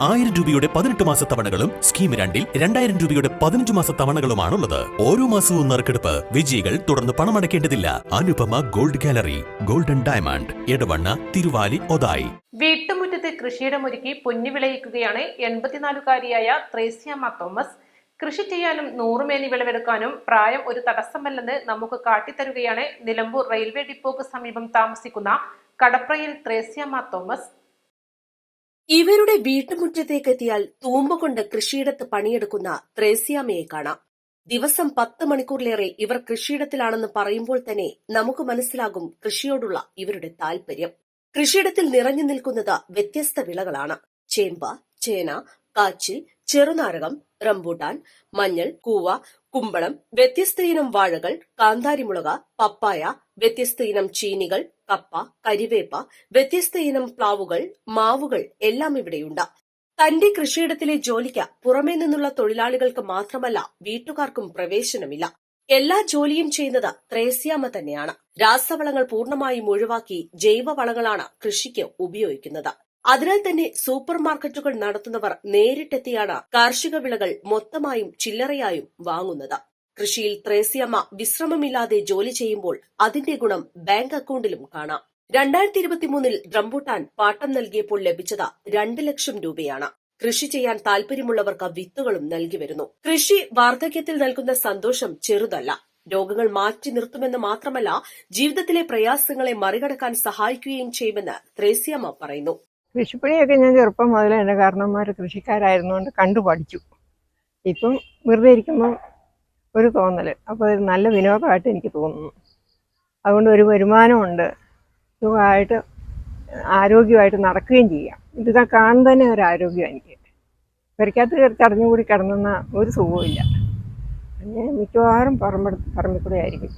1000 രൂപയുടെ 18 മാസ തവണകളും സ്കീം 2-ൽ 2000 രൂപയുടെ 15 മാസ തവണകളുമാണുള്ളത്. ഓരോ മാസവും നറുക്കെടുപ്പ്. വിജയികൾ തുടർന്ന് പണമടയ്ക്കേണ്ടതില്ല. Anupama gold gallery, golden diamond, Edavanna, Thiruvali, Othayi. വീട്ടുമുറ്റത്ത് കൃഷിയിടമൊരുക്കി പൊന്നി വിളയിക്കുകയാണ് 84-കാരിയായ ത്രേസ്യാമ്മ തോമസ്. കൃഷി ചെയ്യാനും 100 മേനി വിളവെടുക്കാനും പ്രായം ഒരു തടസ്സമല്ലെന്ന് നമുക്ക് കാട്ടിത്തരുകയാണ് നിലമ്പൂർ റെയിൽവേ ഡിപ്പോക്ക് സമീപം താമസിക്കുന്ന കടപ്രയിൽ ത്രേസ്യാമ്മ തോമസ്. ഇവരുടെ വീട്ടുമുറ്റത്തേക്ക് എത്തിയാൽ തൂമ്പ കൊണ്ട് കൃഷിയിടത്ത് പണിയെടുക്കുന്ന ത്രേസ്യാമ്മയെ കാണാം. ദിവസം 10 മണിക്കൂറിലേറെ ഇവർ കൃഷിയിടത്തിലാണെന്ന് പറയുമ്പോൾ തന്നെ നമുക്ക് മനസ്സിലാകും കൃഷിയോടുള്ള ഇവരുടെ താൽപര്യം. കൃഷിയിടത്തിൽ നിറഞ്ഞു നിൽക്കുന്നത് വ്യത്യസ്ത വിളകളാണ്. ചേമ്പ, ചേന, കാച്ചിൽ, ചെറുനാരകം, റംബൂട്ടാൻ, മഞ്ഞൾ, കൂവ, കുമ്പളം, വ്യത്യസ്ത ഇനം വാഴകൾ, കാന്താരിമുളക്, പപ്പായ, വ്യത്യസ്ത ഇനം ചീനികൾ, കപ്പ, കരിവേപ്പ, വ്യത്യസ്ത ഇനം പ്ലാവുകൾ, മാവുകൾ എല്ലാം ഇവിടെയുണ്ട്. തന്റെ കൃഷിയിടത്തിലെ ജോലിക്ക് പുറമേ നിന്നുള്ള തൊഴിലാളികൾക്ക് മാത്രമല്ല വീട്ടുകാർക്കും പ്രവേശനമില്ല. എല്ലാ ജോലിയും ചെയ്യുന്നത് ത്രേസ്യാമ്മ തന്നെയാണ്. രാസവളങ്ങൾ പൂർണ്ണമായും ഒഴിവാക്കി ജൈവവളങ്ങളാണ് കൃഷിക്ക് ഉപയോഗിക്കുന്നത്. അതിനാൽ തന്നെ സൂപ്പർ മാർക്കറ്റുകൾ നടത്തുന്നവർ നേരിട്ടെത്തിയാണ് കാർഷിക വിളകൾ മൊത്തമായും ചില്ലറയായും വാങ്ങുന്നത്. കൃഷിയിൽ ത്രേസ്യാമ്മ വിശ്രമമില്ലാതെ ജോലി ചെയ്യുമ്പോൾ അതിന്റെ ഗുണം ബാങ്ക് അക്കൌണ്ടിലും കാണാം. 2023-ൽ റംബൂട്ടാൻ പാട്ടം നൽകിയപ്പോൾ ലഭിച്ചത് 2 ലക്ഷം രൂപയാണ്. കൃഷി ചെയ്യാൻ താൽപര്യമുള്ളവർക്ക് വിത്തുകളും നൽകി വരുന്നു. കൃഷി വാർദ്ധക്യത്തിൽ നൽകുന്ന സന്തോഷം ചെറുതല്ല. രോഗങ്ങൾ മാറ്റി നിർത്തുമെന്ന് മാത്രമല്ല, ജീവിതത്തിലെ പ്രയാസങ്ങളെ മറികടക്കാൻ സഹായിക്കുകയും ചെയ്യുമെന്ന് ത്രേസ്യാമ്മ പറയുന്നു. കൃഷിപ്പണിയൊക്കെ ഞാൻ ചെറുപ്പം മുതൽ എൻ്റെ കാരണന്മാർ കൃഷിക്കാരായിരുന്നുകൊണ്ട് കണ്ടു പഠിച്ചു. ഇപ്പം വെറുതെ ഇരിക്കുമ്പം ഒരു തോന്നൽ, അപ്പോൾ ഒരു നല്ല വിനോദമായിട്ട് എനിക്ക് തോന്നുന്നു. അതുകൊണ്ട് ഒരു വരുമാനമുണ്ട്, സുഖമായിട്ട് ആരോഗ്യമായിട്ട് നടക്കുകയും ചെയ്യാം. ഇതൊക്കെ കാണുന്ന തന്നെ ഒരു ആരോഗ്യം എനിക്ക്. പെരക്കകത്ത് ചടഞ്ഞുകൂടി കിടന്നുന്ന ഒരു സുഖവുമില്ല. ഞാൻ മിക്കവാറും പറമ്പിൽ കൂടെ ആയിരിക്കും.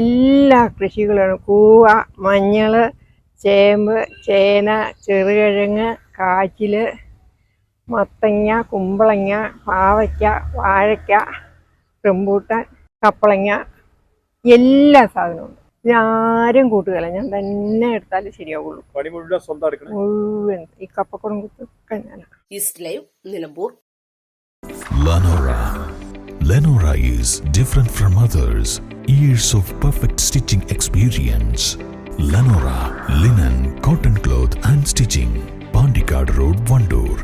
എല്ലാ കൃഷികളും കൂവ, മഞ്ഞൾ, ചേമ്പ്, ചേന, ചെറുകിഴങ്ങ്, കാച്ചിൽ, മത്തങ്ങ, കുമ്പളങ്ങ, പാവയ്ക്ക, വാഴയ്ക്, റംബൂട്ടാൻ, കപ്പളങ്ങ, എല്ലാ സാധനവും ഉണ്ട്. ഇതാരും കൂട്ടുകയില്ല, ഞാൻ തന്നെ എടുത്താലേ ശരിയാവുള്ളൂ. മുഴുവൻ ഈ കപ്പക്കുളം കുത്തൊക്കെ ഞാനാണ്. East live, Nilambur. Lenora is different from others. Years of perfect stitching experience. Lenora linen, cotton cloth and stitching. Pandikad Road, Vandoor.